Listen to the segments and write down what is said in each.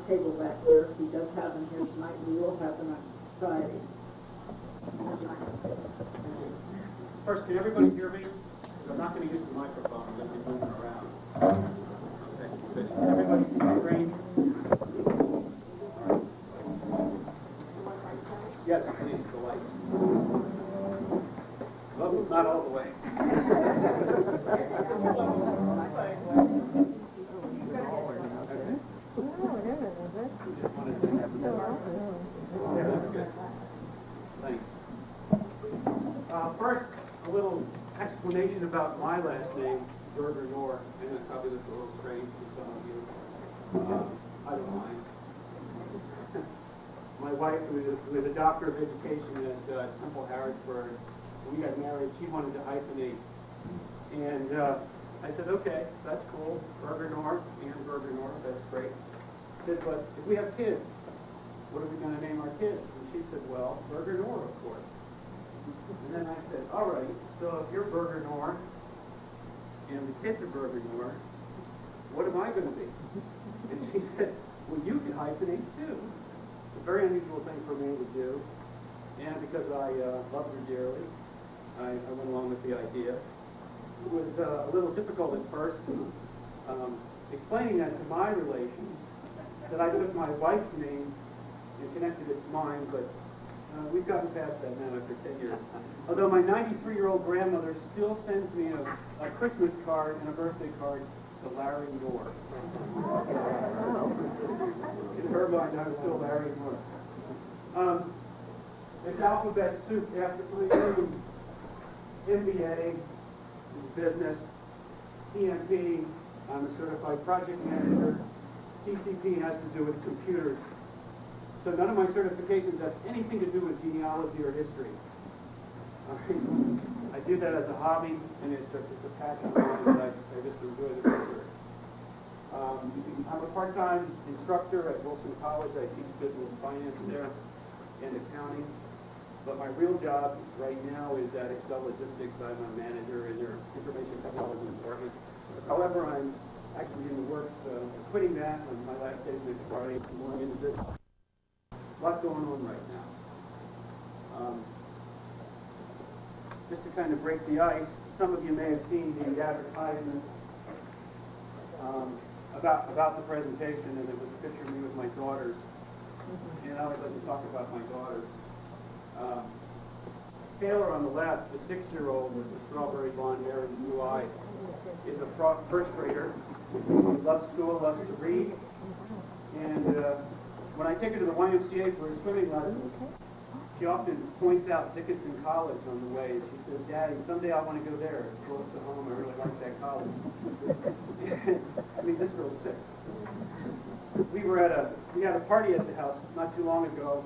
round table back there. He does have them here tonight. We will have them at society. First, can everybody hear me? I'm not going to use the microphone. I'm going to be moving around. Okay, good. Everybody see the screen? Yes, please, the light. Well, not all the way. Thanks. First, a little explanation about my last name, Berger-Knorr. I know probably looks a little strange to some of you. I don't mind. My wife, who is a doctor of education at Temple Harrisburg, when we got married, she wanted to hyphenate. And I said, okay, that's cool. Berger-Knorr, and Berger-Knorr, that's great. I said, but if we have kids, what are we going to name our kids? And she said, well, Berger-Knorr, of course. And then I said, all right, so if you're Berger-Knorr and the kids are Berger-Knorr, what am I going to be? And she said, well, you can hyphenate too. It's a very unusual thing for me to do. And because I loved her dearly, I went along with the idea. It was a little difficult at first, explaining that to my relations, that I took my wife's name and connected it to mine, but we've gotten past that now after 10 years. Although my 93-year-old grandmother still sends me a Christmas card and a birthday card to Larry Knorr. In her mind, I'm still Larry Knorr. It's alphabet soup after MBA in business, PMP, I'm a certified project manager. CCP has to do with computers. So none of my certifications have anything to do with genealogy or history. I do that as a hobby, and it's a passion of mine that I just enjoy the research. I'm a part-time instructor at Wilson College. I teach business and finance there and accounting. But my real job right now is at Excel Logistics. I'm a manager in their information technology department. However, I'm actually in the works of quitting that on my last day next Friday. I'm going into this. A lot going on right now. Just to kind of break the ice, some of you may have seen the advertisement about the presentation, and it was a picture of me with my daughters. And I always like to talk about my daughters. Taylor on the left, the 6-year-old with the strawberry blonde hair and blue eyes, is a first grader. He loves school, loves to read. And when I take her to the YMCA for a swimming lesson, she often points out Dickinson College on the way. She says, Daddy, someday I want to go there. It's close to home. I really like that college. I mean, this girl's 6. We had a party at the house not too long ago,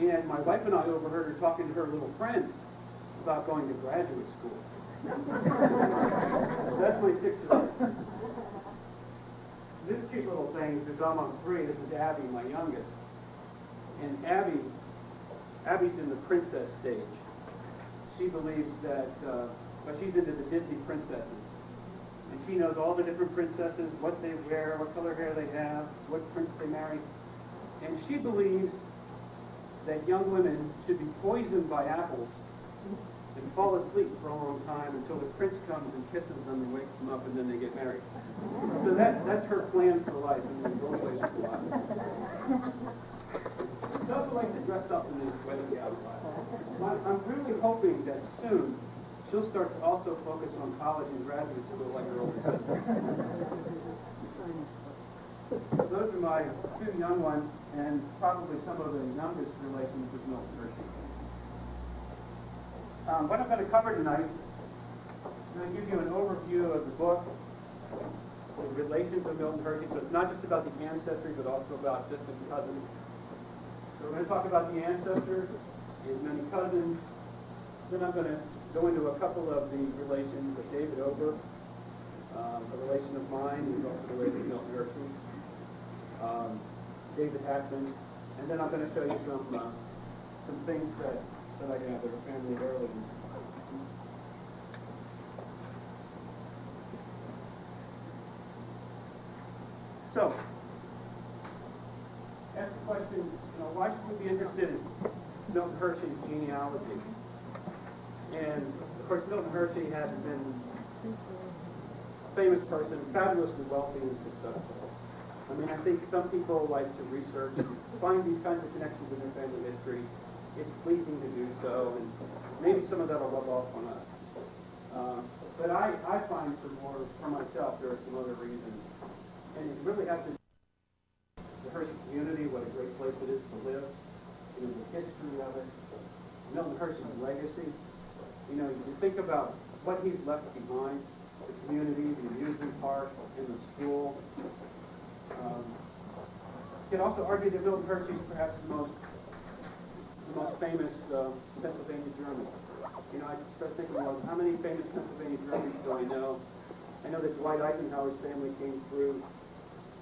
and my wife and I overheard her talking to her little friends about going to graduate school. That's my 6-year-old. This cute little thing is almost 3. This is Abby, my youngest. And Abby's in the princess stage. She believes that, she's into the Disney princesses. And she knows all the different princesses, what they wear, what color hair they have, what prince they marry. And she believes that young women should be poisoned by apples and fall asleep for a long time until the prince comes and kisses them and wakes them up, and then they get married. So that's her plan for life, and we go away this a lot. She also likes to dress up in this wedding outfit. I'm really hoping that soon she'll start to also focus on college and graduate school like her older sister. Those are my 2 young ones, and probably some of the youngest relations with Milton Hershey. What I'm going to cover tonight, I'm going to give you an overview of the book, the relations of Milton Hershey. So it's not just about the ancestry, but also about distant cousins. So we're going to talk about the ancestors, his many cousins. Then I'm going to go into a couple of the relations of David Ober, a relation of mine, who's also related to Milton Hershey, David Hackman, and then I'm going to show you some things that I gather are family heirlooms. So, asked the question, why should we be interested in Milton Hershey's genealogy? And of course, Milton Hershey had been a famous person, fabulously wealthy and successful. I mean, I think some people like to research and find these kinds of connections in their family history. It's pleasing to do so, and maybe some of that will rub off on us. But I find for myself, there are some other reasons. And it really has to do with the Hershey community, what a great place it is to live, the history of it, Milton Hershey's legacy. You think about what he's left behind, the community, the amusement park, and the school. You could also argue that Milton Hershey is perhaps the most famous Pennsylvania German. I start thinking, well, how many famous Pennsylvania Germans do I know? I know that Dwight Eisenhower's family came through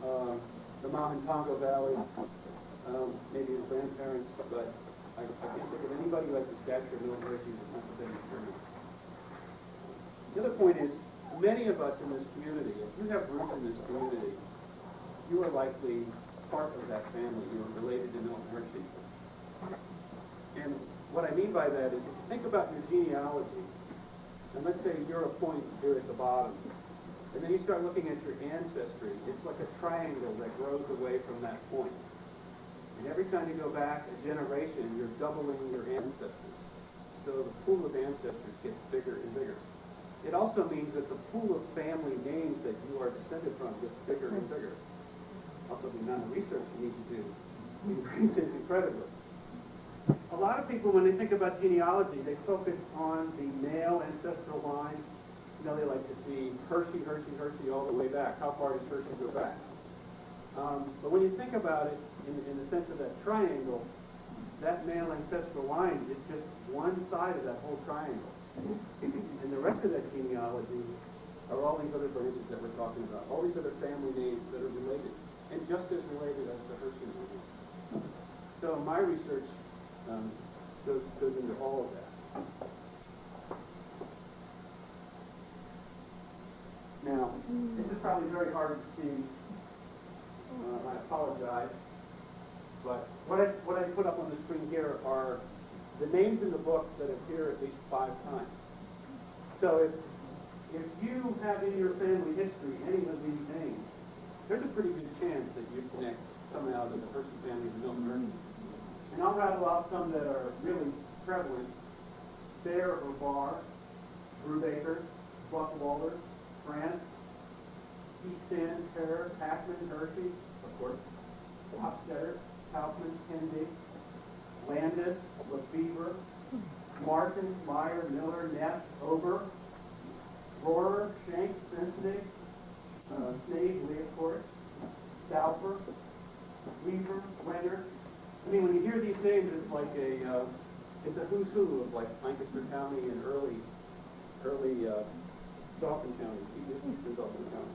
the Mahantongo Valley, maybe his grandparents, but I can't think of anybody like the stature of Milton Hershey as a Pennsylvania German. The other point is, many of us in this community, if you have roots in this community, you are likely part of that family. You are related to Milton Hershey. And what I mean by that is, if you think about your genealogy, and let's say you're a point here at the bottom, and then you start looking at your ancestry, it's like a triangle that grows away from that point. And every time you go back a generation, you're doubling your ancestors. So the pool of ancestors gets bigger and bigger. It also means that the pool of family names that you are descended from gets bigger and bigger. Also, the amount of research you need to do increases incredibly. A lot of people, when they think about genealogy, they focus on the male ancestral line. They like to see Hershey, Hershey, Hershey all the way back. How far does Hershey go back? But when you think about it, in the sense of that triangle, that male ancestral line is just one side of that whole triangle. And the rest of that genealogy are all these other branches that we're talking about, all these other family names that are related, and just as related as the Hershey line. So my research goes into all of that. Now, this is probably very hard to see. I apologize. But what I put up on the screen here are the names in the book that appear at least 5 times. So if you have in your family history any of these names, there's a pretty good chance that you connect somehow to the Hershey family of Milton Hershey. And I'll rattle off some that are really prevalent. Fair or Barr, Brubaker, Buckwalder, France, Easton, Terror, Hackman, Hershey, of course, Hofstetter, Kaufman, Kennedy, Landis, Lefevre, Martin, Meyer, Miller, Neff, Ober, Rohrer, Schenck, Sensitive, Snavely, of course, Stauffer, Weaver, Wenner. I mean, when you hear these names, it's like it's a who's who of like Lancaster County and early Dauphin County, Eastern Dauphin County.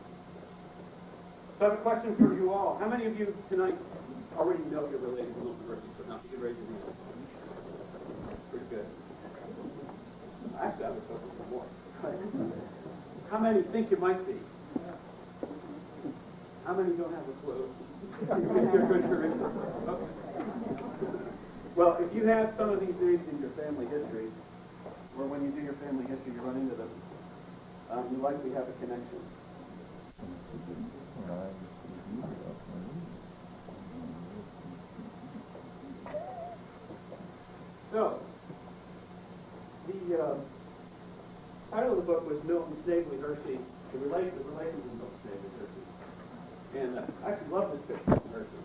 So I have a question for you all. How many of you tonight already know you're related to Milton Hershey? So now you can raise your hand. Pretty good. Actually, I was hoping for more. How many think you might be? How many don't have a clue? Okay. Well, if you have some of these names in your family history, or when you do your family history, you run into them, you likely have a connection. So, the title of the book was Milton Snavely Hershey, the relations of Milton Snavely Hershey. And I actually love this picture of Hershey.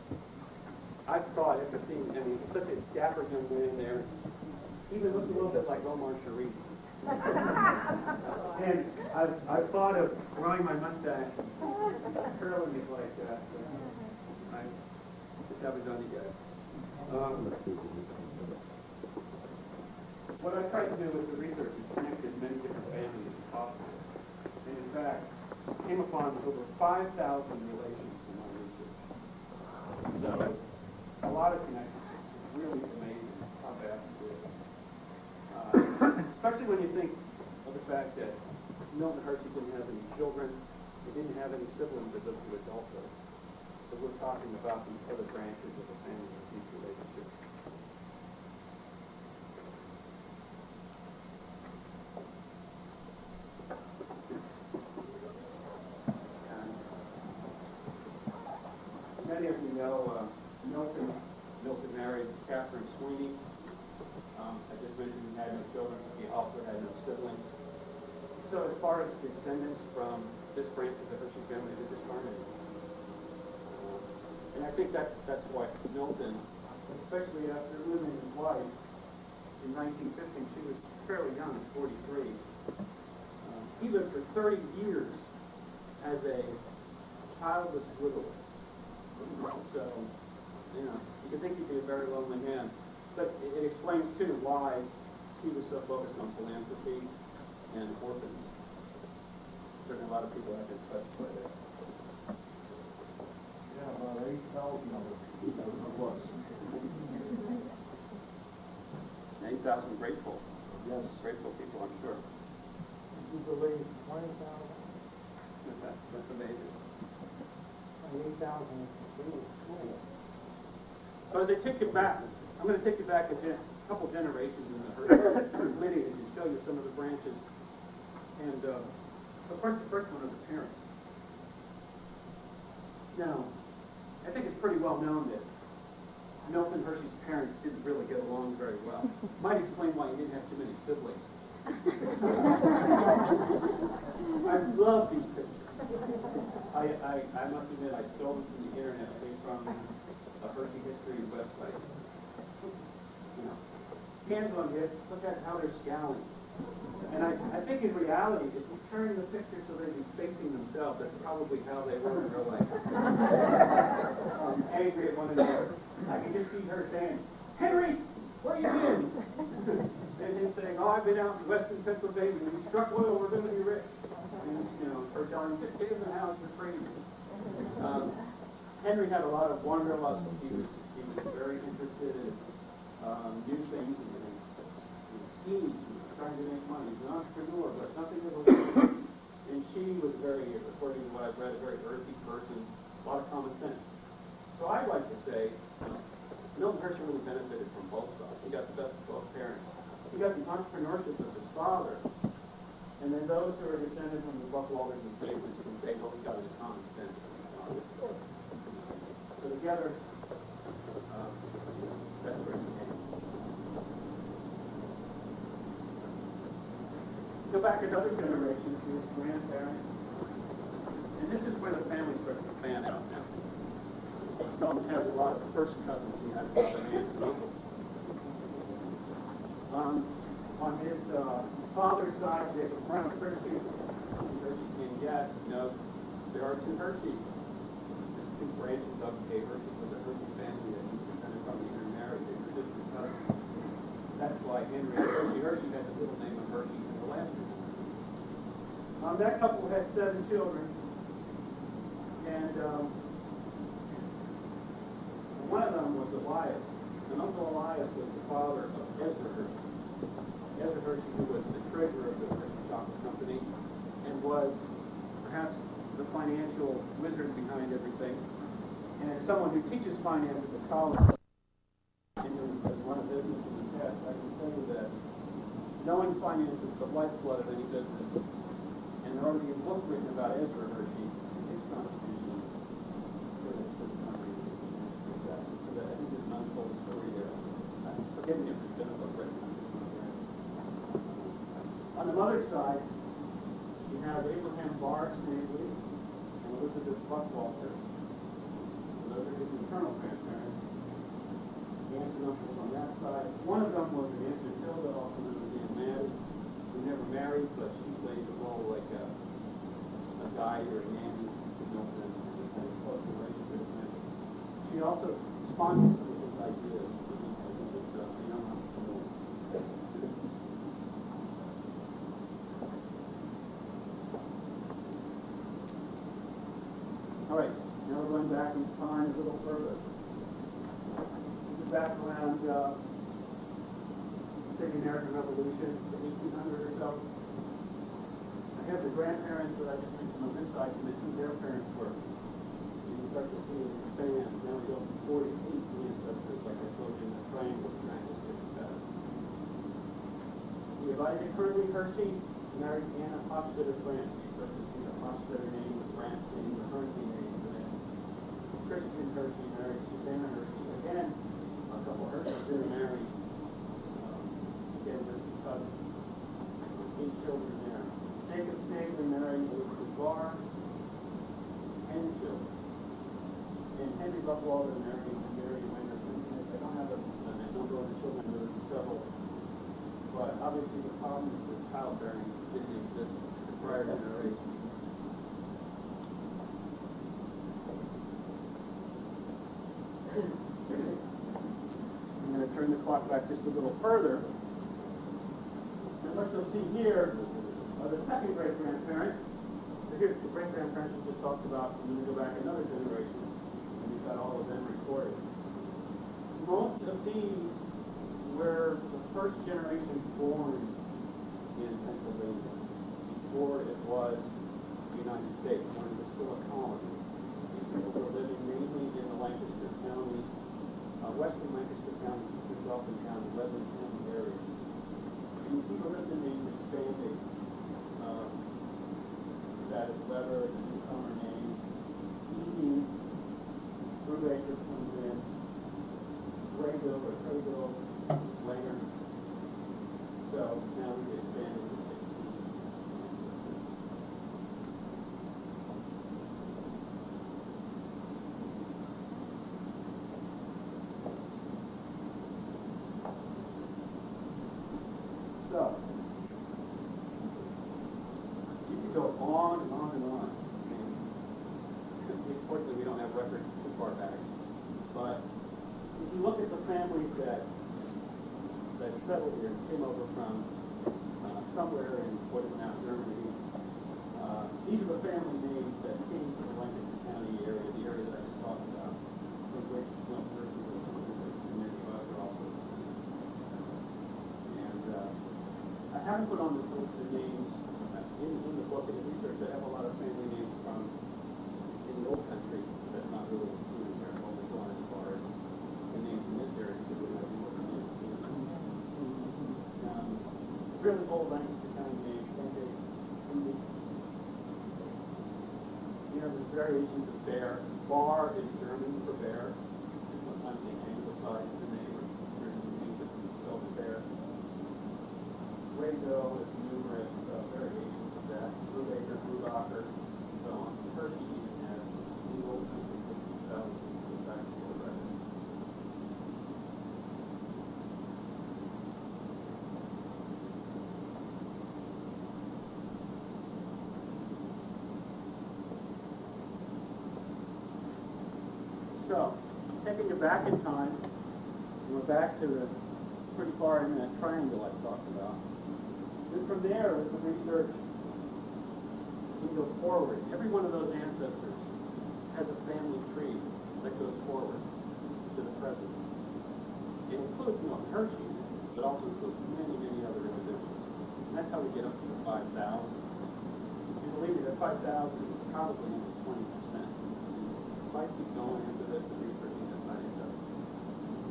I thought, after seeing him, he's such a dapper young man there. He even looks a little bit like Omar Sharif. And I've thought of growing my mustache, curling it like that. I just haven't done it yet. What I tried to do with the research is connect as many different families as possible. And in fact, came upon over 5,000 relations in my research. So, a lot of connections. It's really amazing how vast it is. Especially when you think of the fact that Milton Hershey didn't have any children, he didn't have any siblings that lived to adulthood. So we're talking about these other branches of the family. many of you know, Milton married Catherine Sweeney. I just mentioned he had no children. He also had no siblings. So as far as descendants from this branch of the Hershey family, they're just garnered. And I think that's why Milton, especially after losing his wife in 1915, she was fairly young, 43. He lived for 30 years as a childless widower. So, you know, you can think he'd be a very lonely man. But it explains, too, why he was so focused on philanthropy and orphans. Certainly a lot of people have been touched by that. Yeah, about 8,000 of it was. 8,000 grateful. Yes. Grateful people, I'm sure. You believe 20,000? That's amazing. 8,000 is cool. So as I take you back, I'm going to take you back a couple generations in the Hershey lineage and show you some of the branches. And the first one are the parents. Now, I think it's pretty well known that Milton Hershey's parents didn't really get along very well. Might explain why he didn't have too many siblings. I love these pictures. I must admit, I stole them from the internet. They from a Hershey history website. You know, hands on hips, look at how they're scowling. And I think in reality, if you turn the picture so they'd be facing themselves, that's probably how they were in real life. Angry at one another. I can just see her saying, "Henry, where you been?" And him saying, "Oh, I've been out in western Pennsylvania. We struck oil, we're going to be rich." And, you know, her telling him, "Just get in the house, we're crazy." Henry had a lot of wanderlust. He was very interested in new things and schemes, trying to make money. He's an entrepreneur, but nothing ever worked. And she was very, according to what I've read, a very earthy person, a lot of common sense. So I'd like to say, Milton Hershey really benefited from both sides. He got the best of both parents. He got the entrepreneurship of his father, and then those who are descended from the Buckwalders and Staples from they both got his common sense. So together, that's where it came. Go back another generation to his grandparents, and this is where the family starts to fan out now. Milton has a lot of first cousins. He has aunts and uncles. On his father's side, they have a Brown Hershey. And yes, no, there are two Hershey. There's two branches of a Hershey with a Hershey family that he's descended from, either married or distant cousins. That's why Hershey had the middle name of Hershey in the last name. That couple had 7 children, and one of them was Elias, and Uncle Elias was the father of Ezra Hershey. Ezra Hershey, who was the treasurer of the Hershey Chocolate Company, and was perhaps the financial wizard behind everything. And as someone who teaches finance at the college, and has run a business in the past, I can tell you that knowing finance is the lifeblood of any business. And there ought to be a book written about Ezra Hershey, his contribution to the company. So that I think there's an untold story there. Forgive me if there's been a book written. On the mother's side, you have Abraham Bar Snavely and Elizabeth Buckwalter. Those are his maternal grandparents. Aunts and uncles on that side. One of them was an Aunt Matilda, also known as Aunt Maddie, who never married, but she played the role like a guide or a nanny to Milton, and had a close relationship with him. She also sponsored some of his ideas. All right, now we're going back in time a little further. This is back around the American Revolution, 1800 or so. I have the grandparents that I just mentioned on this side, and who their parents were. You can start to see it expand. Now we go from 4 to 8 ancestors, like I told you in the triangle, We have Isaac Hurley Hershey, married Anna Hofstadter Branch. You start to see the Hofstadter name, the branch name, the Hershey name. Christian Hershey married Susanna Hershey. Again, a couple of Hershey's that are married. Again, with cousins. 8 children there. Jacob Snavely married Elizabeth Barr. 10 children. And Henry Buckwalter married Mary Wenderson. I don't have a number of the children, there were several. But obviously the problems with childbearing didn't exist in prior generations. I'm going to turn the clock back just a little further. And what you'll see here are the second great-grandparents. Here's the great-grandparents we just talked about. I'm going to go back another generation, and we've got all of them recorded. Most of these were the first generation born in Pennsylvania before it was the United States, when it was still a colony. These people were living mainly in the Lancaster County, western Lancaster County, Dalton County, Lebanon County area. And these people lived in the expanding that is Weber, the newcomer name, E.D., Brubaker comes in, Graybill or Craybill later. So now we expanded to 16. So you could go on and on and on. And unfortunately, we don't have records too far back. But if you look at the families that settled here, came over from somewhere in what is now Germany, these are the family names that came from the Lancaster County area, the area that I just talked about, from which Milton S and many others also. And I haven't put on this list of names in the book, in the research. I have a lot of family names from in the old country that's not really included here, only going as far as the names in this area, because we have more than names. Really old Lancaster County names, you know, there's variations of bear. Bar is German for bear. Sometimes they anglicize the name, or there's names that spell the bear. Graybill is numerous variations of that. Brubaker, Brubacher, and so on. Hershey even has the old country, so it's actually a record. So, taking it back in time, we're back to the pretty far in that triangle I talked about. Then from there, with the research, we go forward. Every one of those ancestors has a family tree that goes forward to the present. It includes Milton Hershey, but also includes many, many other individuals. And that's how we get up to the 5,000. If you believe me, that 5,000 is probably 20%. If I keep going into this and researching this, I end up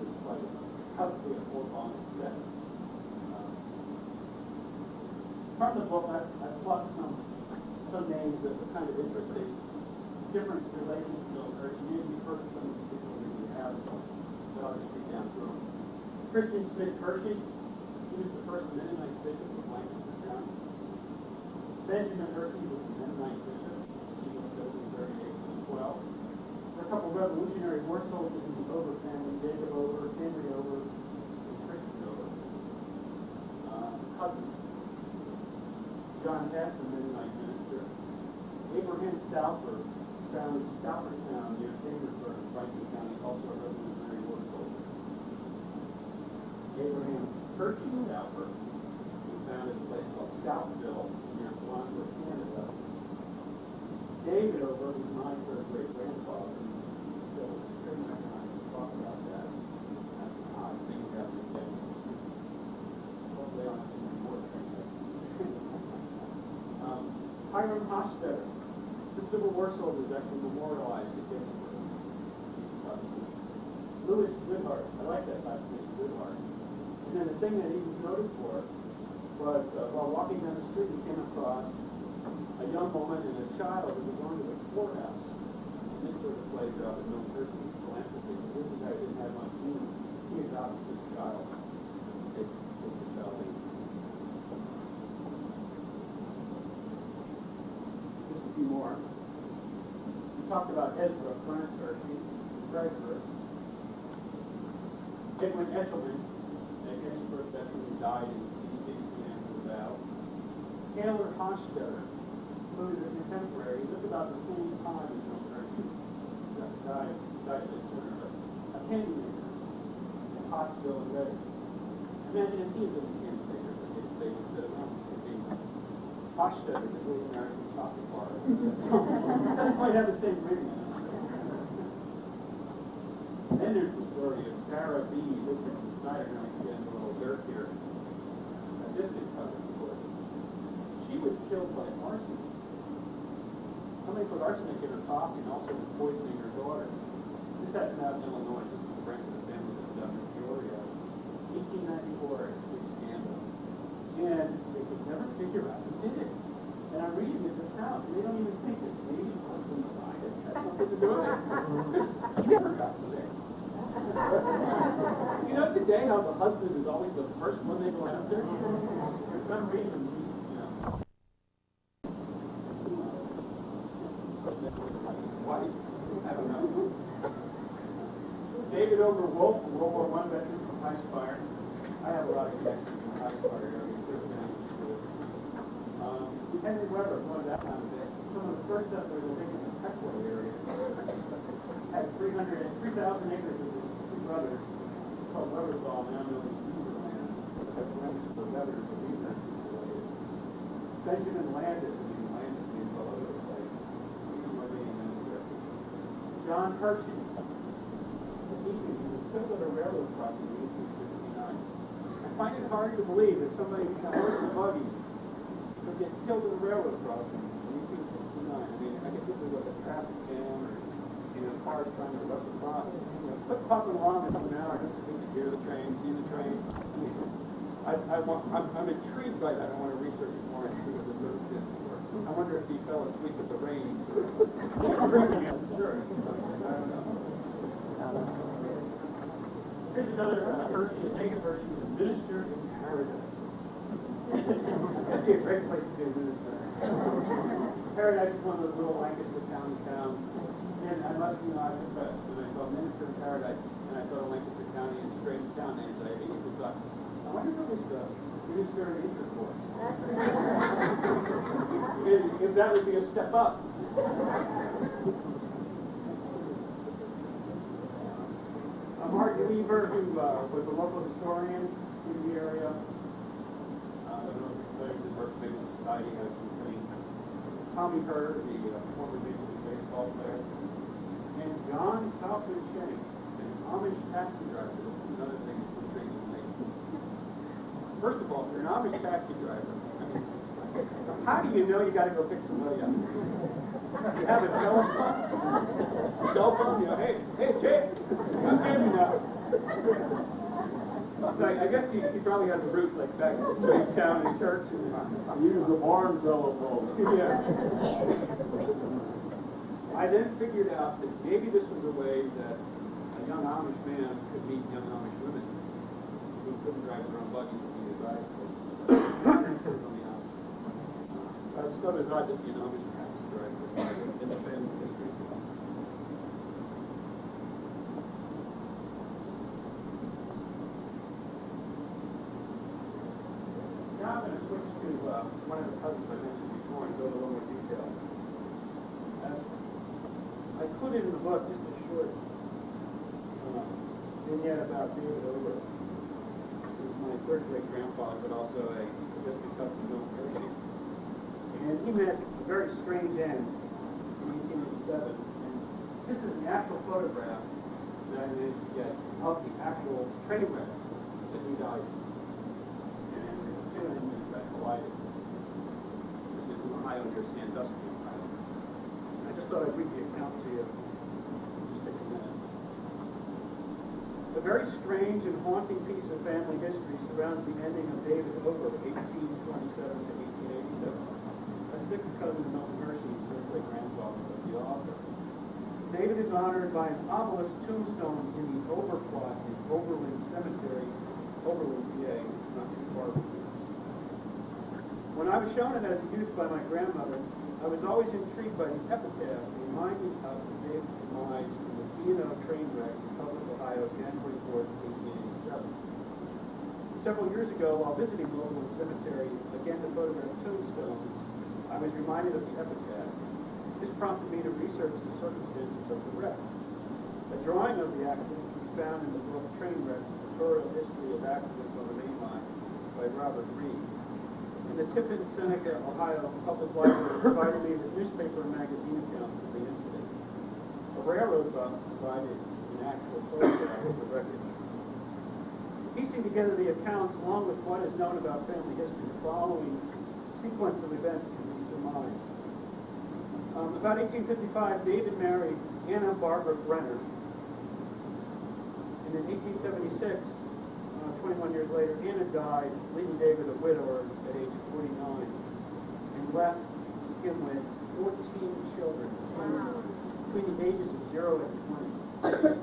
with probably a 4-volume set. From the book, I've plucked some names that were kind of interesting. Different relations to Milton Hershey. You've heard of some of the people that we have, but I'll just read down through them. Christian Smith Hershey, he was the first Mennonite bishop of Lancaster County. Benjamin Hershey was the Mennonite bishop. He was killed in 38 as well. There are a couple of Revolutionary War soldiers in the Over family, Jacob Over, Henry Over, and Christian Over. Cousins. John Casson, Mennonite minister. Abraham Stauffer, founded Staufferstown near Chambersburg, Franklin County, also a Revolutionary War soldier. Abraham Hershey Stauffer, who founded a place called Stouffville near Toronto, Canada. David Over, who's my third great-grandfather, so it's pretty much time to talk about that. That's an odd thing to have to say. Hopefully I don't have to do more things. Hiram Hostetter, the Civil War soldiers actually memorialized at Gettysburg. Louis Goodhart, I like that last name, Goodhart. And then the thing that he was noted for was while walking down the street, he came across a young woman and a child who was going to the courthouse. And this sort of plays out in Milton Hershey philanthropy. This is a guy who didn't have much means. He adopted this child. It's the child. Just a few more. We talked about Ezra, Clarence Hershey, treasurer. Edwin Eshelman, the first veteran who died in 1860 after the battle. Taylor Hochstetter, who is a contemporary, lived about the same time as Milton Hershey. Died at a candy maker in Pottsville and Reading. Imagine if he had been a candy maker for his state instead of being Hochstetter, the great American chocolate bar. Doesn't quite have the same ring. Then there's the story of Sarah B. Richardson Snyder. Now I'm getting a little dirt here. A distant cousin, of course. She was killed by arson. Somebody put arsenic in her coffee and also was poisoning her daughter. This happened out in Illinois. This is the branch of the family that was up in Peoria. 1894, a big scandal. And they could never figure out who did it. And I'm reading it this house, and they don't even think that maybe the husband died. It had something to do with it. He never got sick. You know today how the husband is always the first one they go after? For some reason, you know. Wife, I don't know. David Over Wolf, World War I veteran from High Spire. I have a lot of connections from High Spire area. Henry Weber, one of that time of day. Some of the first settlers, I think, in the Peckwood area, had 3,000 acres of his two brothers, called Webersall, now known as Beaverland, that went to the Webers of Beaverland. Benjamin Landis, Landis names all over the place, even where they didn't. John Hershey, he was killed at a railroad crossing in 1859. I find it hard to believe that somebody with a horse and buggy would get killed at a railroad crossing in 1859. I mean, I guess if there was a traffic jam or, cars trying to rush across. Put popping along in an hour just to hear the train, see the train. I'm intrigued by that. I want to research it more and see what the sort of work. I wonder if he fell asleep with the rain. Drinking it, sure. I don't know. Here's another Hershey, Jacob Hershey, was a minister in paradise. That'd be a great place to be a minister. Paradise is one of those little Lancaster County towns. And I must be not impressed when I saw Minister in Paradise and I saw Lancaster County and strange town names. I immediately thought, I wonder who is the minister in intercourse. If that would be a step up. Mark Weaver, who was a local historian in the area. I don't know if you're familiar with the Merck Family Society has some things. Tommy Hurd, the former Major League Baseball player. And John Kaufman Shenning, an Amish taxi driver. This is another thing that's intriguing to me. First of all, if you're an Amish taxi driver, how do you know you got to go pick somebody up? You have a cell phone, hey, Jake, I'm heavy now. So I guess he probably has a route like back to town and church. And use the barn telephone. Yeah. I then figured out that maybe this was a way that a young Amish man could meet young Amish women who couldn't drive their own buggies and be advised from the Amish. I just thought it was odd to see an Amish taxi driver in the family history. Now I'm going to switch to one of the cousins I mentioned before and go into a little more detail. I put it in the book just a short vignette about David Ober. He was my third great-grandfather, but also a distant cousin of Milton Hershey. And he met a very strange end in 1887. And this is the actual photograph that I managed to get of the actual train wreck that he died in. And the two of them collided. This is in Ohio near Sandusky. I just thought I'd read the account to you. Just take a minute. A very strange and haunting piece of family history surrounds the ending of David Ober, 1827 to 1887, a sixth cousin of Milton Hershey, great grandfather of the author. David is honored by an obelisk tombstone in the Overplot in Oberlin Cemetery, Oberlin, PA, not too far from here. When I was shown it as a youth by my grandmother, I was always intrigued by the epitaph reminding us of David's demise in the B&O train wreck in Columbus, Ohio, January 4th, 1887. Several years ago, while visiting Oberlin Cemetery, again to photograph tombstones, I was reminded of the epitaph. This prompted me to research the circumstances of the wreck. A drawing of the accident can be found in the book Train Wreck, Pictorial History of Accidents on the Main Line by Robert Reed. In the Tiffin, Seneca, Ohio Public Library provided me with newspaper and magazine accounts of the incident. A railroad bus provided an actual photograph of the wreckage. Piecing together the accounts along with what is known about family history, the following sequence of events can be surmised. About 1855, David married Anna Barbara Brenner. And in 1876, 21 years later, Anna died, leaving David a widower at age 49, and left him with 14 children between the ages of 0 and 20.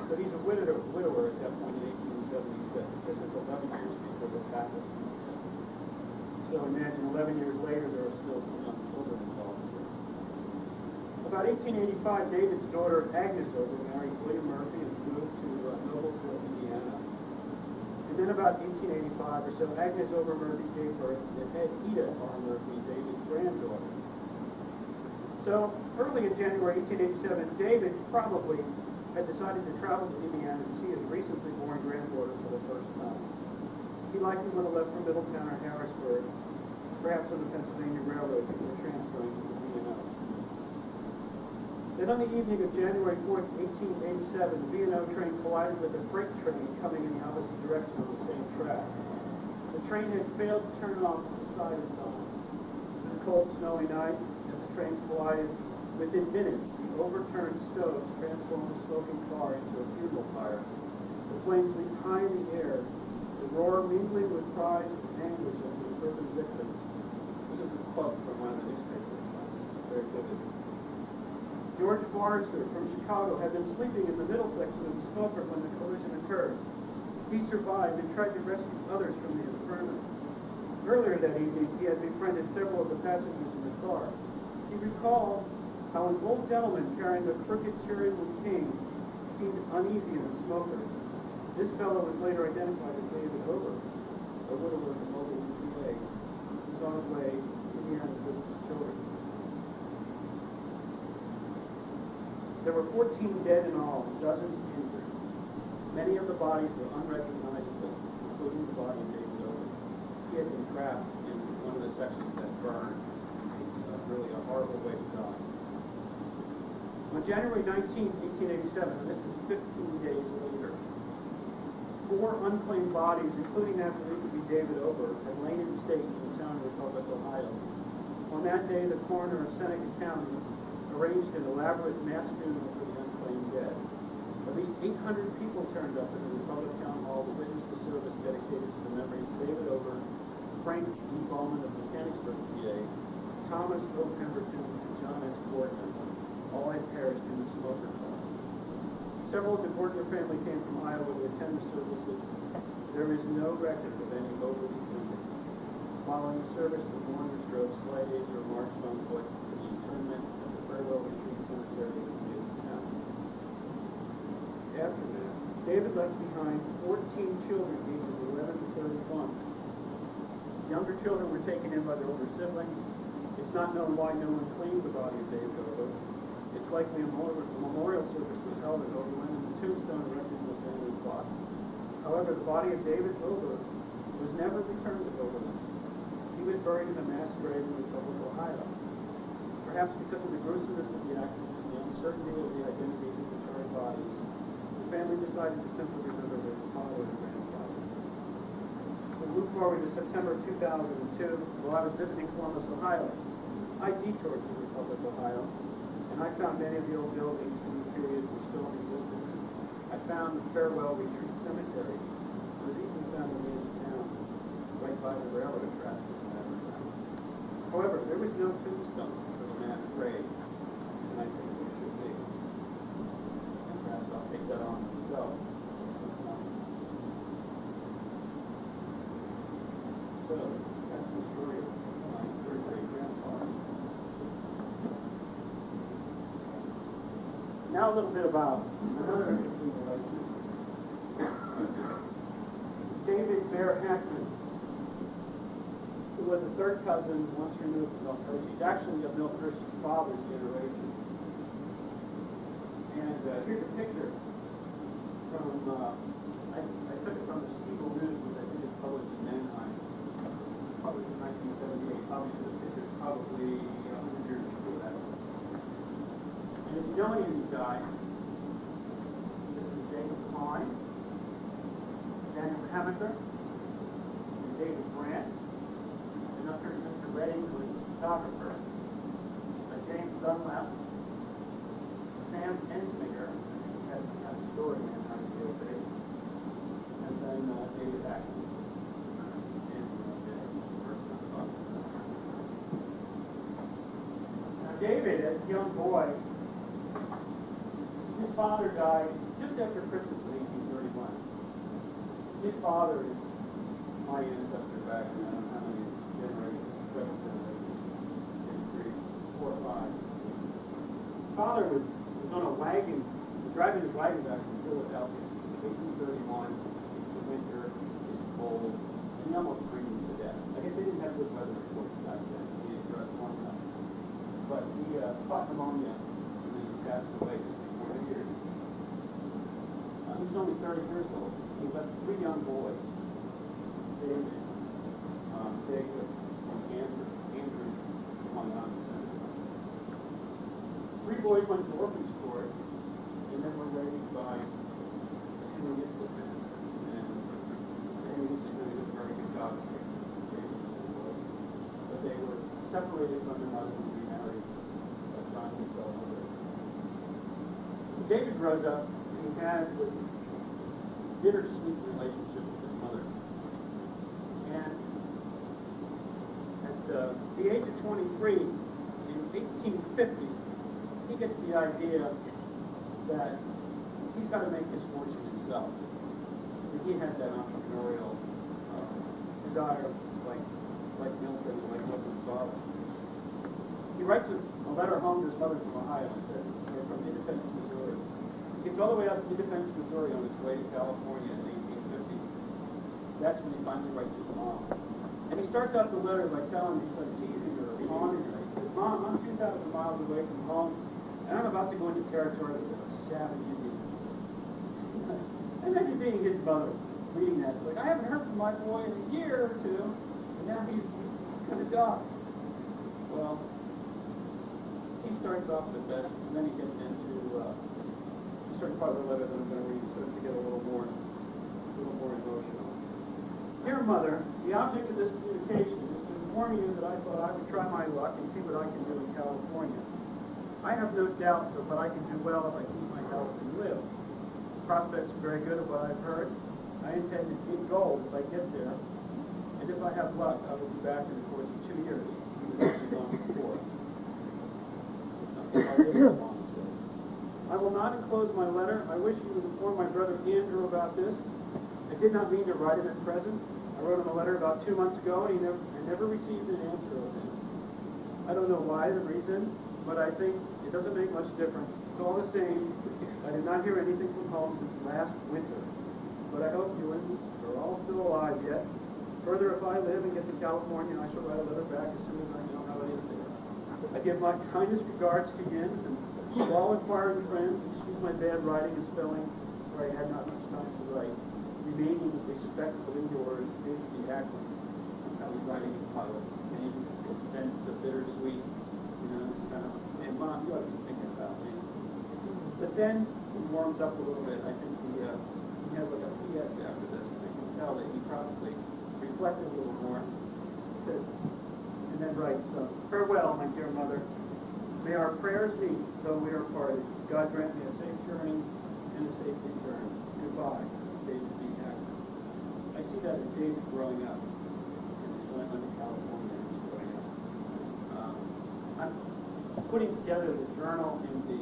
So he's a widower at that point in 1876. This is 11 years before this happened. So imagine 11 years later, there are still young children involved. About 1885, David's daughter Agnes Ober married William Murphy and moved to Noblesville, Indiana. And then about 1885 or so, Agnes Ober Murphy gave birth to Ida R. Murphy, David's granddaughter. So early in January 1887, David probably had decided to travel to Indiana to see his recently born granddaughter for the first time. He likely would have left for Middletown or Harrisburg, perhaps on the Pennsylvania Railroad before transferring to the B&O. Then on the evening of January 4th, 1887, the B&O train collided with a freight train coming in the opposite direction on the same track. The train had failed to turn off the side of the tunnel. It was a cold, snowy night. As the train collided, within minutes, the overturned stoves transformed the smoking car into a funeral pyre. The flames leaped high in the air, the roar mingling with cries of anguish of the imprisoned victims. This is a quote from one of the newspapers. Very vivid. George Forrester from Chicago had been sleeping in the middle section of the smoker when the collision occurred. He survived and tried to rescue others from the inferno. Earlier that evening, he had befriended several of the passengers in the car. He recalled how an old gentleman carrying a crooked cereal king seemed uneasy in the smoker. This fellow was later identified as David Ober, a widower from Oberlin, PA, who was on his way to Indiana to visit his children. There were 14 dead in all, dozens injured. Many of the bodies were unrecognizable, including the body of David Ober. He had been trapped in one of the sections that burned. It's really a horrible way to die. On January 19, 1887, this is 15 days later, 4 unclaimed bodies, including that believed to be David Ober, had lain in state in the town of Republic, Ohio. On that day, the coroner of Seneca County arranged an elaborate mass funeral for the unclaimed dead. At least 800 people turned up in the Republic Town Hall to witness the service dedicated to the memories of David Ober, Frank E. Bowman of Mechanicsburg, PA, Thomas O. Pemberton, and John S. Boardman. All had perished in the smoker car. Several of the Boardman family came from Iowa to attend the services. There is no record of any Ober descendants. Following the service, the mourners drove sleighs or marched on foot to the internment at the Farewell Retreat Cemetery in Middletown. After that, David left behind 14 children ages 11 to 31. Younger children were taken in by their older siblings. It's not known why no one claimed the body of David Ober. It's likely a memorial service was held at Oberlin and the tombstone erected in the family plot. However, the body of David Ober was never returned to Oberlin. He was buried in a mass grave in Republic, Ohio. Perhaps because of the gruesomeness of the accident and the uncertainty of the identities of the charred bodies, the family decided to simply remember their father and grandfather. We move forward to September 2002, while I was visiting Columbus, Ohio. I detoured through Republic, Ohio, and I found many of the old buildings from the period were still in existence. I found the Farewell Retreat Cemetery. It was easily found in the edge of town, right by the railroad tracks, as a matter of fact. However, there was no tombstone for the mass grave, and I think there should be. Now a little bit about another interesting relationship. David Berger-Knorr, who was a third cousin once removed from Milton Hershey. He's actually of Milton Hershey's father's generation. And here's a picture from, I took it from the Snavely News, which I think is published in Mannheim. Published in 1978. Obviously, the picture is probably 100 years before that. And if you know any of these guys, this is James Klein, Daniel Hammaker, and David Brandt. And up here is Mr. Redding, who is a photographer. James Dunlap, Sam Ensminger, who has a story in how to deal with it, and then David Ackman. Now David, as a young boy, his father died just after Christmas in 1831. His father is my ancestor back in, I don't know how many generations, 7 generations, 4 or 5. His father was on a wagon, driving his wagon back from Philadelphia in 1831. It's the winter, it's cold, and he almost freezes to death. I guess they didn't have good weather reports back then. He didn't dress warm enough. But he caught pneumonia, and then he passed away just before New Year's. He was only 30 years old. He left 3 young boys, David, Jacob, and Andrew, among others. 3 boys went to orphanage court, and then were raised by a humanistic man. And the humanistic man did a very good job of raising the boys. But they were separated from their mother and remarried by the time they fell over. So David grows up, and he has this bittersweet relationship with his mother. And at the age of 23, in 1850, he gets the idea that he's got to make his fortune himself. And he had that entrepreneurial desire, like Milton, like Milton's father. He writes a letter home to his mother from Ohio, or from Independence, Missouri. He gets all the way up to Independence, Missouri on his way to California in 1850. That's when he finally writes his mom. And he starts out the letter by telling me, he's like teasing her, taunting her. He says, "Mom, I'm 2,000 miles away from home, and I'm about to go into territory with a savage Indian." And then you're being his mother, reading that. It's like, I haven't heard from my boy in a year or 2, and now he's going to die. Well, he starts off the best, and then he gets into a certain part of the letter that I'm going to read, starts to get a little more emotional. Dear Mother, the object of this communication is to inform you that I thought I would try my luck and see what I can do in California. I have no doubt that what I can do well if I keep my health and live. The prospects are very good of what I've heard. I intend to keep gold if I get there. And if I have luck, I will be back in the course of 2 years, even if it's long before. I will not enclose my letter. I wish you would inform my brother Andrew about this. I did not mean to write him at present. I wrote him a letter about 2 months ago, and I never received an answer of him. I don't know why, the reason, but I think it doesn't make much difference. It's all the same. I did not hear anything from home since last winter. But I hope you are all still alive yet. Further, if I live and get to California, I shall write a letter back as soon as I know how it is there. I give my kindest regards to Jens and to all inquiring friends. Excuse my bad writing and spelling, for I had not much time to write. Remaining respectfully yours, David B. Ackman. I was writing in pilot, and he spends the bittersweet, kind of, and Mom, you ought to be thinking about me. But then he warms up a little bit. I think he has like a PS after this. I can tell that he probably reflected a little more. And then writes, farewell, my dear mother. May our prayers meet, though we are parted. God grant me a safe journey and a safe return. Goodbye, David B. Ackman. I see that as David growing up. He's going to California and he's growing up. I'm putting together the journal and the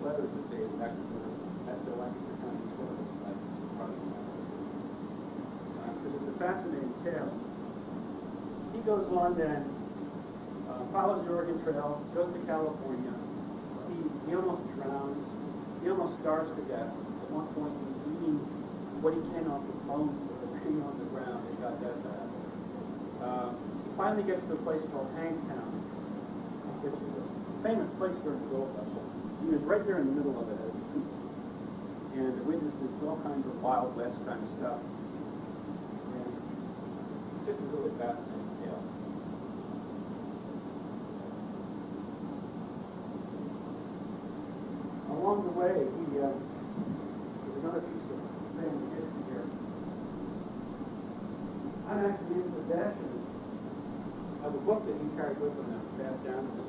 letters that David Ackman wrote at the Lancaster County Court. Because it's a fascinating tale. He goes on then, follows the Oregon Trail, goes to California. He almost drowns. he almost starves to death. At one point, he was eating what he can off the bones that were laying on the ground. It got that bad. He finally gets to a place called Hangtown, which is a famous place during the gold rush. He was right there in the middle of it at his feet, and witnesses all kinds of Wild West kind of stuff. And it's just a really fascinating tale. Along the way, there's another piece of family history here. I'm actually in possession of a book that he carried with him that was passed down to me.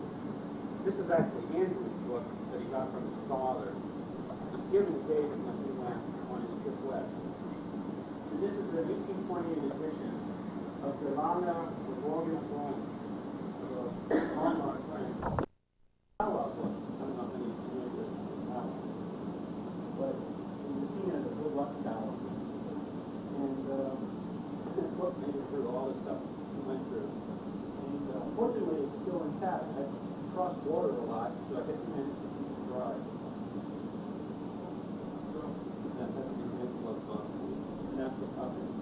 This is actually Andrew's book that he got from his father. It was given to David when he went on his trip west. And this is an 1828 edition of the Lana Gregorian Bronze, the Hallmark French. I don't know if any of you know this, but it was seen as a good luck tower. And this book made it through all the stuff he went through. And fortunately, it's still intact. I crossed water a lot, so I guess I managed to keep it dry. So that's an example of natural coverage.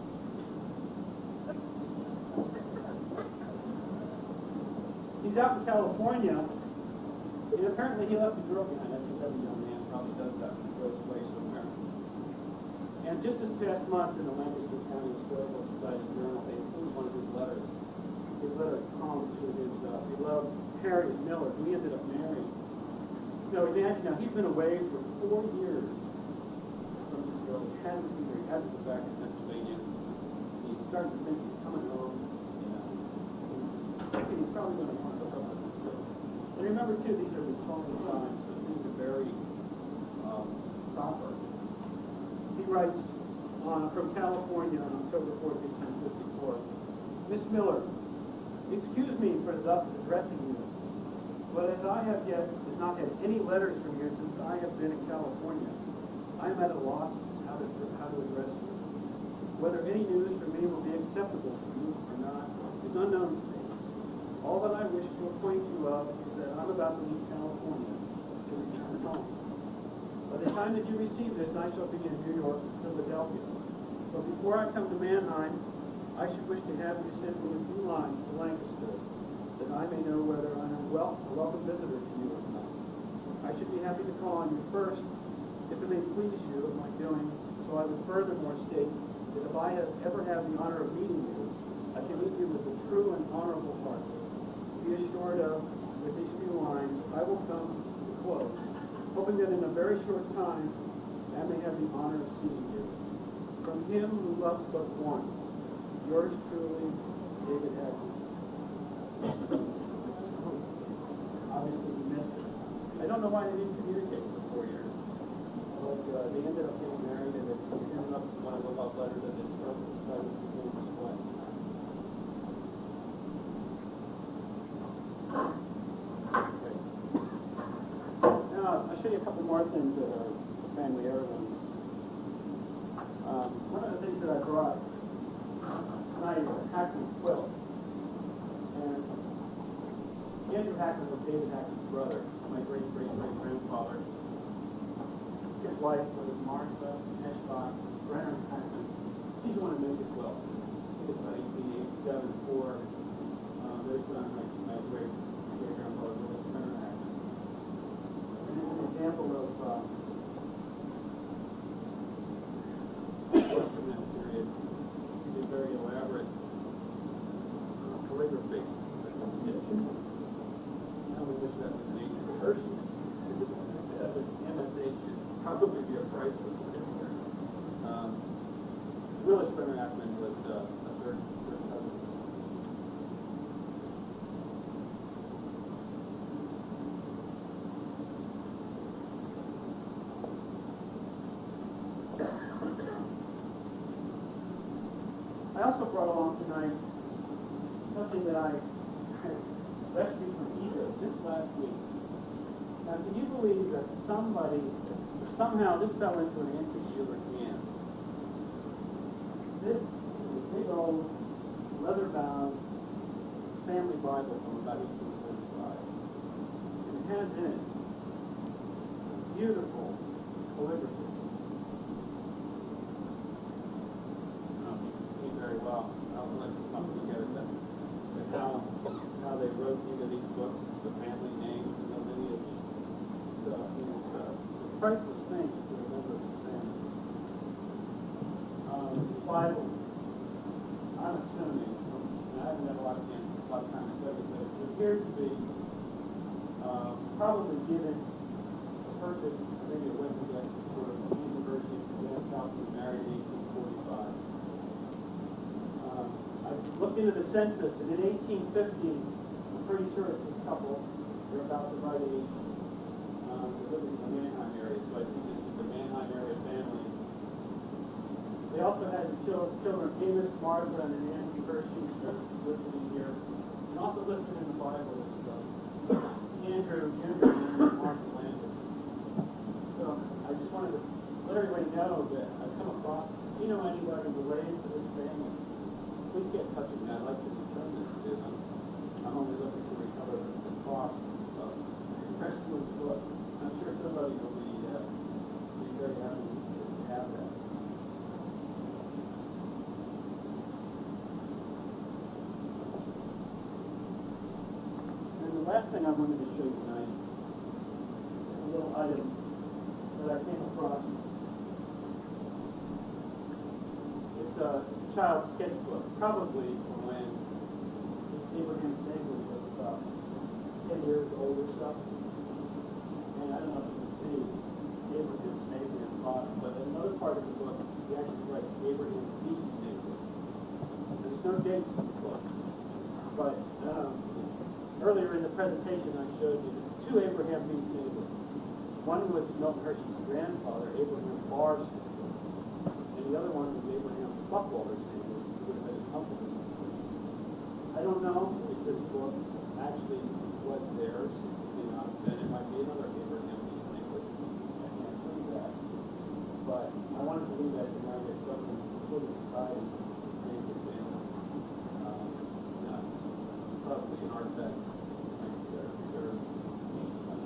He's out in California, and apparently he left a girl behind. I think every young man probably does that when he goes away somewhere. And just this past month in the Lancaster County Historical Society Journal, they included one of his letters. His letter poem to his beloved Karry Miller, who he ended up marrying. No, he's been away for 4 years from this girl. He hasn't seen her. He hasn't been back in Pennsylvania. He's starting to think he's coming home. He's probably going to want to hook up with this girl. And remember, too, these are Victorian times, so things are very proper. He writes from California on October 4th, 1854, Miss Miller, excuse me for thus addressing you, but as I have not had any letters from you since I have been in California, I am at a loss how to address you. Whether any news from me will be acceptable to you or not is unknown to me. All that I wish to acquaint you of is that I'm about to leave California to return home. By the time that you receive this, I shall be in New York and Philadelphia. But before I come to Mannheim, I should wish to have you send me a few lines to Lancaster, that I may know whether I am a welcome visitor to you or not. I should be happy to call on you first, if it may please you of my doing, so I would furthermore state that if I ever have the honor of meeting you, I can meet you with a true and honorable heart. Be assured of, with these few lines, I will come to close, hoping that in a very short time, I may have the honor of seeing you. From him who loves but one, yours truly, David Hackman. Obviously, he missed it. I don't know why they didn't communicate for 4 years. But they ended up getting married, and it ended up one of the love letters that they started to display. Now, I'll show you a couple more things that are family heirlooms. One of the things that I brought tonight is a Hackman quilt. And Andrew Hackman was David Hackman's brother, my great-great-great-grandfather. His wife was Martha Eschbach Brenner Hackman. She's the one who made the quilt. I think it's about 1887 for there's my great-grandfather, Brenner Hackman. And it's an example of from that period. He did very elaborate calligraphy. Now we wish that was an ancient Hershey. That was MSH should probably be a priceless picture. Willis Brenner Hackman was a third cousin. I also brought along tonight something that I rescued from Egypt just last week. Now, can you believe that somehow this fell into an antique hand? This is a big old leather-bound family Bible from about 1845. And it has in it beautiful Bible, I'm assuming, and I haven't had a lot of time to study this, it appears to be probably given a person, maybe a woman, that sort of university Dan Thompson married in 1845. I looked into the census, and in 1850, I'm pretty sure it's this couple, they're about the right age. They're living in the Mannheim area, so I think this is the Mannheim area family. They also had children, Amos, Martha, and Nancy Hershey, listed in here. And also listed in the Bible is Andrew Jr. and Martha Landon. So I just wanted to let everybody know that I've come across, if you know anybody related to this family, please get in touch with me. I'd like to determine this too. I'm only looking to recover the cost of the rest of this book. I'm sure somebody will be very happy to have that. And the last thing I wanted to show you tonight is a little item that I came across. It's a child's sketchbook, probably from when Abraham Snavely was about 10 years old or so. And I don't know if you can see Abraham Snavely at the bottom, but in another part of the book, he actually writes Abraham B. Snavely. There's no dates in the book, but earlier in the presentation I showed you two Abraham B. Snavely. One was Milton Hershey's grandfather, Abraham Barr Snavely, and the other one was Abraham Buckwalter Snavely, who would have been his uncle. I don't know if this book actually was theirs. Then it might be another Abraham B. Snavely. I can't prove that. But I wanted to leave that tonight as something sort of society Snavely family. Probably an artifact.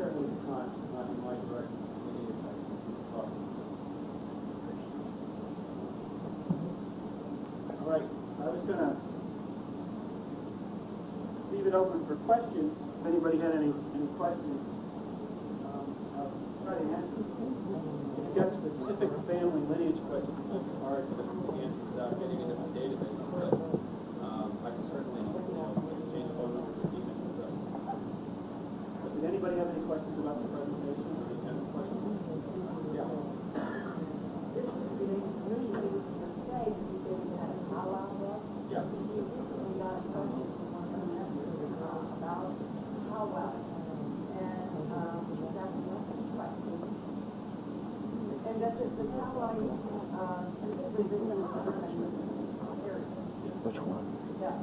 Certainly it's not in my direction. All right, I was going to leave it open for questions. If anybody had any questions, I'll try to answer them. If you've got specific family lineage questions, it's hard to answer without getting into the database. But I can certainly exchange phone numbers with you. Did anybody have any questions about the presentation or any other questions? Yeah. Yeah. And does it, the powwow, Which one? yeah.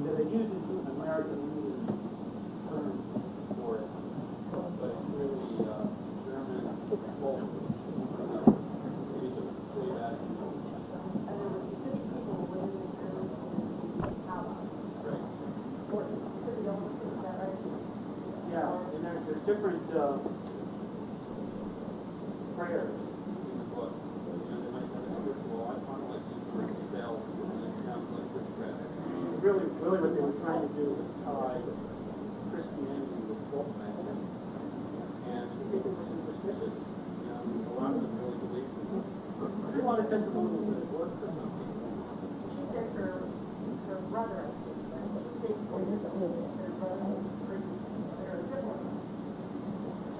Yeah, they use it in American term for it, but it's really German, Polish, maybe just say that. And there were 50 people within the powwow. Right. Or, is that right? Yeah, and there's different prayers in the book. They might have a spiritual icon like you for spell, and it sounds like this prayer. Really what they were trying to do was tie Christianity with folk magic. And some people were superstitious. A lot of them really believed in it. There's a lot of testimonials that it worked for some people. She said her brother, she thinks her brother was pretty, they're similar.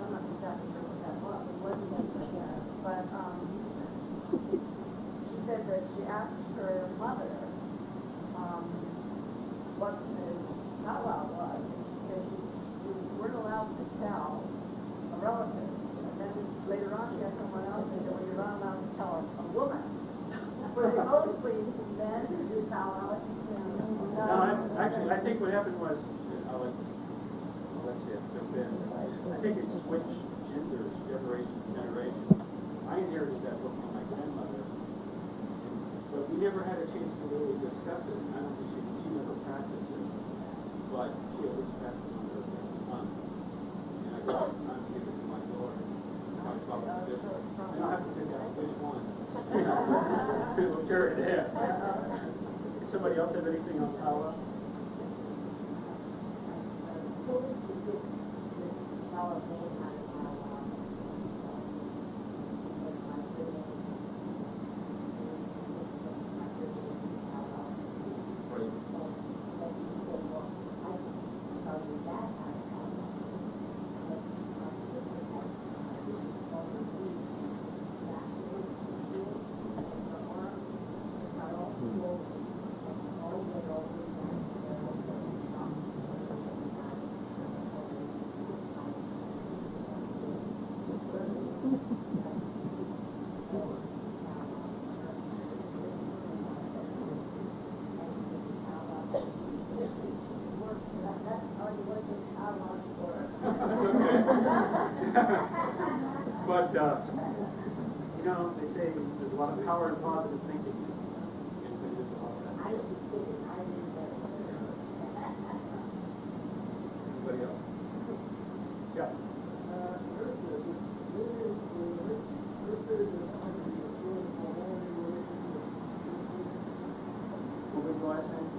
I'm not exactly sure what that was. It wasn't but she said that she asked her mother what the powwow was. She said you weren't allowed to tell a relative. And then later on she had someone else and said, well, you're not allowed to tell a woman. But mostly men who do powwow. Actually, I think what happened was, I'll let you jump in. I think it switched genders generation to generation. I inherited that book from my grandmother, but we never had a chance to really discuss it. I don't think she never practiced it, but she always passed it on to her son. And I got time to give it to my daughter. I was talking to this. I don't have to pick out which one. We'll carry it in. Somebody else have anything on powwow? power of positive thinking. Anybody else? Yeah. What was the last name?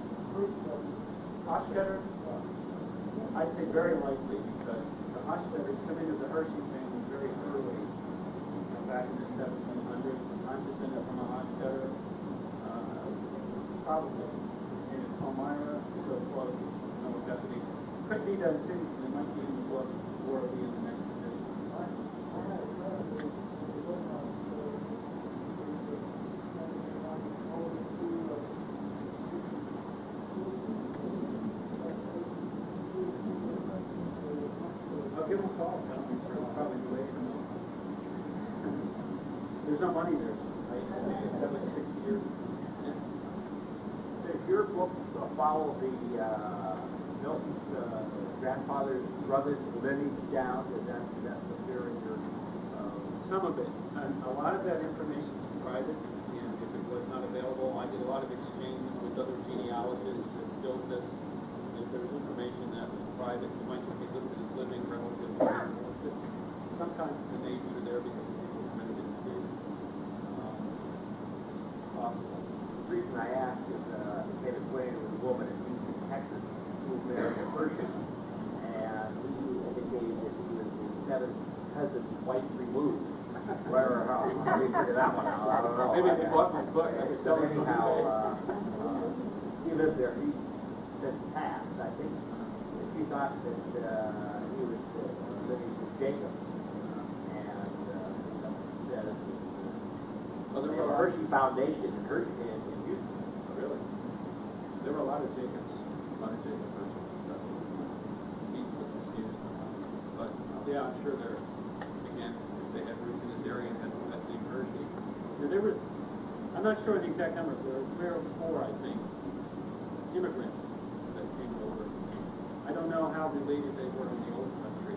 Hochstetter? I'd say very likely because the Hochstetters come into the Hershey family very early, back in the 1700s. I'm descended from a Hochstetter, probably. And it's Palmyra, so close. No, it has to be. Could be done too. They might be in the book or be in the next edition. I'll give them a call. Tell them it's probably too late for me. There's no money there. That was 60 years. Does your book follow the Milton's grandfather's brother's lineage down? Is that the theory? Some of it. A lot of that information is private, and if it was not available, I did a lot of exchanges with other genealogists that built this. If there was information that was private, it might just be listed as living relative to the sometimes the names are there because people kind of didn't do possible. The reason I ask is he came acquainted with a woman in Houston, Texas, who married a Hershey, and he indicated that he was the seventh cousin's wife removed. Where or how? I didn't figure that one out. I don't know. Maybe they bought my book. I was So selling it on anyhow, eBay. he lived there. He since passed, I think. She thought that he was living with Jacob, and said Oh, there the were a lot of Hershey Foundation in Hershey in Houston. really. There were a lot of Jacobs. A lot of Jacob versions. Each was confused. But yeah, I'm sure there. Again, if they had roots in this area and had that name Hershey. There were. I'm not sure the exact number. There were 3 or 4, I think, immigrants that came over. I don't know how related they were in the old country,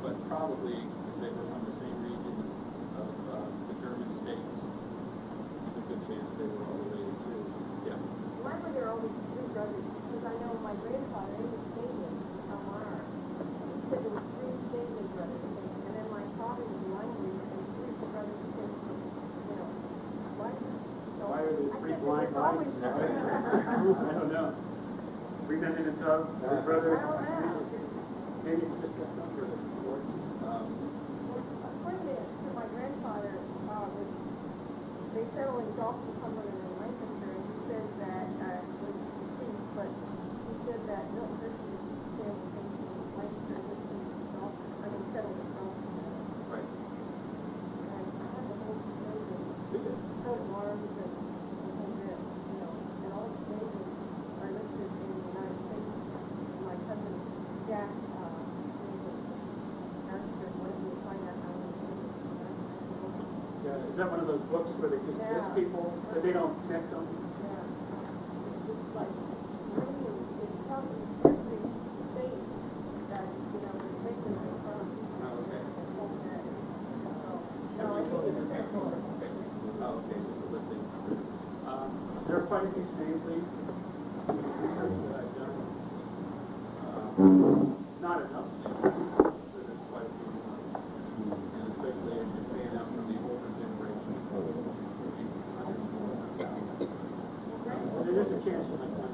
but probably they were from the same region of the German states. There's a good chance they were all related too. Yeah. Why were there only 3 brothers? Because I know my grandfather, he was Canadian, Palmyra. He said there were 3 Snavely brothers. And then my father was blind reader, and 3 brothers came from, why? So Why are there 3 blind always mice? I don't know. 3 men in a tub, 3 brothers. I don't know. Maybe it's just that number that's important. According to my grandfather, they settled in Dalton, Cumberland, and Lancaster, and he said that, was deceased, but he said that Milton Hershey family came from Lancaster and went to Dalton, settled in Dalton. Right. And I have a whole story Did it? of coat of arms and the whole bit, and all the names are listed in the United States. My cousin Jack, Yeah, is that one of those books where they just list people, but they don't connect them? Oh, okay. Oh, okay, just a listing. There are quite a few Snavely research that I've done. Not enough Snavely, but there's quite a few. And especially as you fan out from the older generation. There is a chance that I find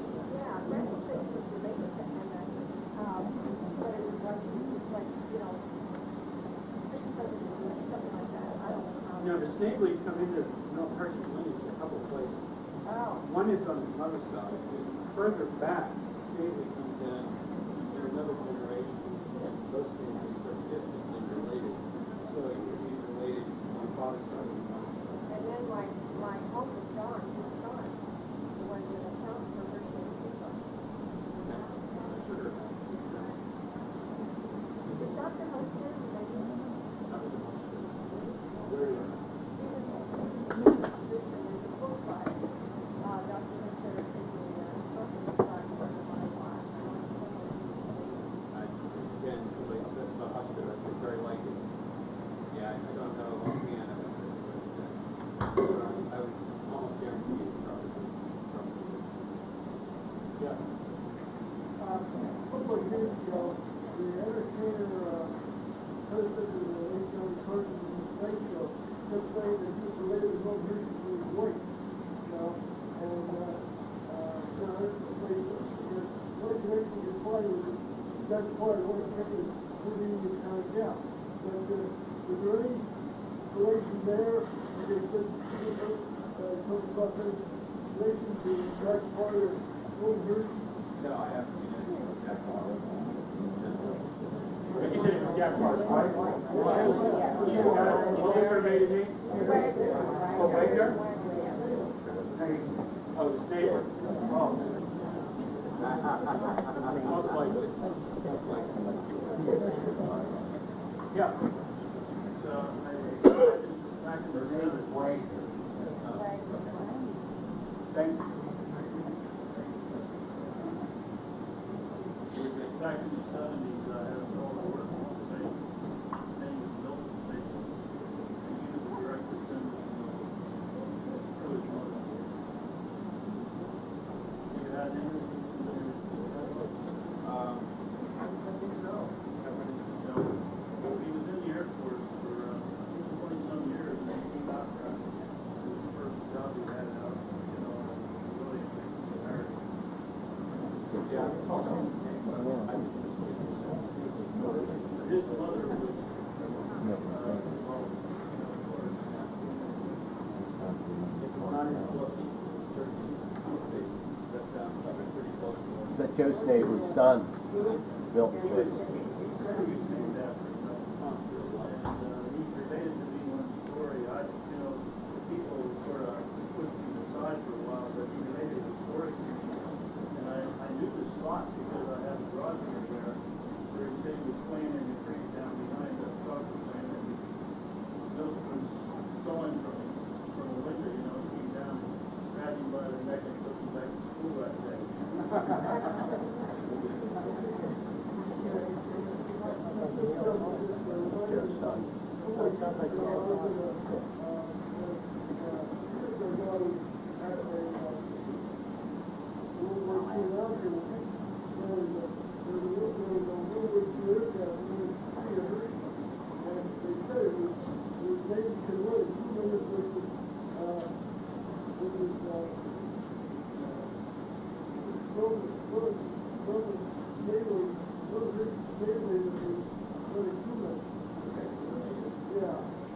the Snavely's come into Milton Hershey's lineage in a couple of places. One is on the mother's side. Further back, Snavely comes in another generation, and those Snavely's are distantly related. So it could be related on the father's side and the mother's side. And then my uncle John, his son, the one that accounts for Hershey and his son. Sugar. Is Dr. Huston, That was a monster. Very that's why I want to make it, putting in this kind of gap. But, is there any relation there, like I said, talk about the relation to that part of Old Hershey? No, I haven't seen anything with Jack Harlow. But you said it was Jack Park, right? You got it, what was her maiden name? Oh, Wagner? Oh, the neighbor. Oh. Most likely. Yeah. So, back in the Thank you. back in the 70s, I had a fellow who worked on the station. His name was Milton S. And he was the director of Coach Mother. You had any? I think so. So, he was in the Air Force for 20-some years, and he came out for it was the first job he had out, really married. Yeah. His mother was That Joe Snavely's son, Milton S. named after himself. And he related to me one story. People sort of pushed him aside for a while, but he related the story to me. And I knew the spot because I had a garage over there where he said he was playing in the creek down behind the truck was playing, and Milton was sawing from the window, came down, grabbed him by the neck and took him back to school that day.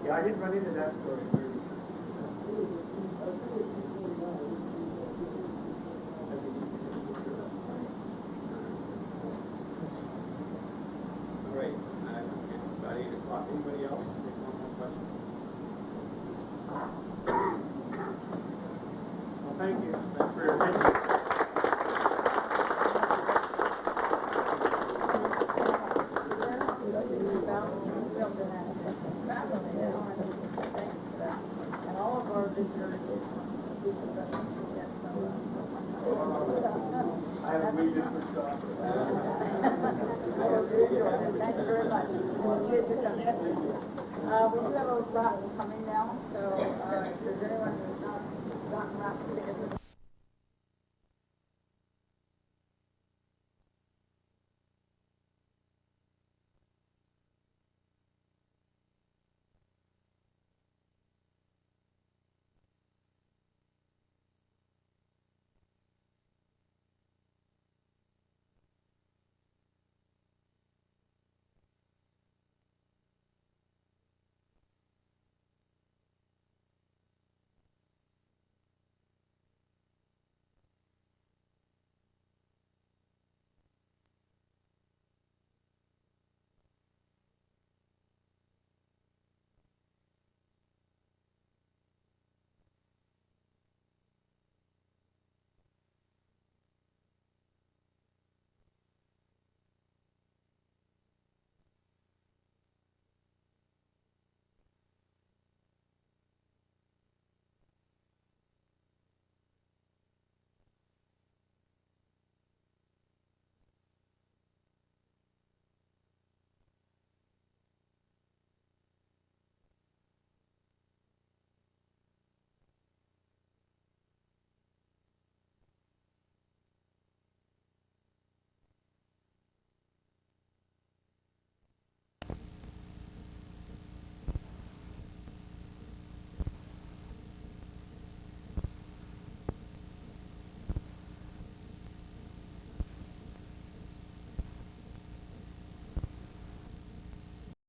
Yeah, I didn't run into that story. All right, it's about 8 o'clock. Anybody else? Take one more question. Well, thank you. Thanks for your attention. And all of our visitors. I haven't read it for stuff. Thank you very much. We do have a lot coming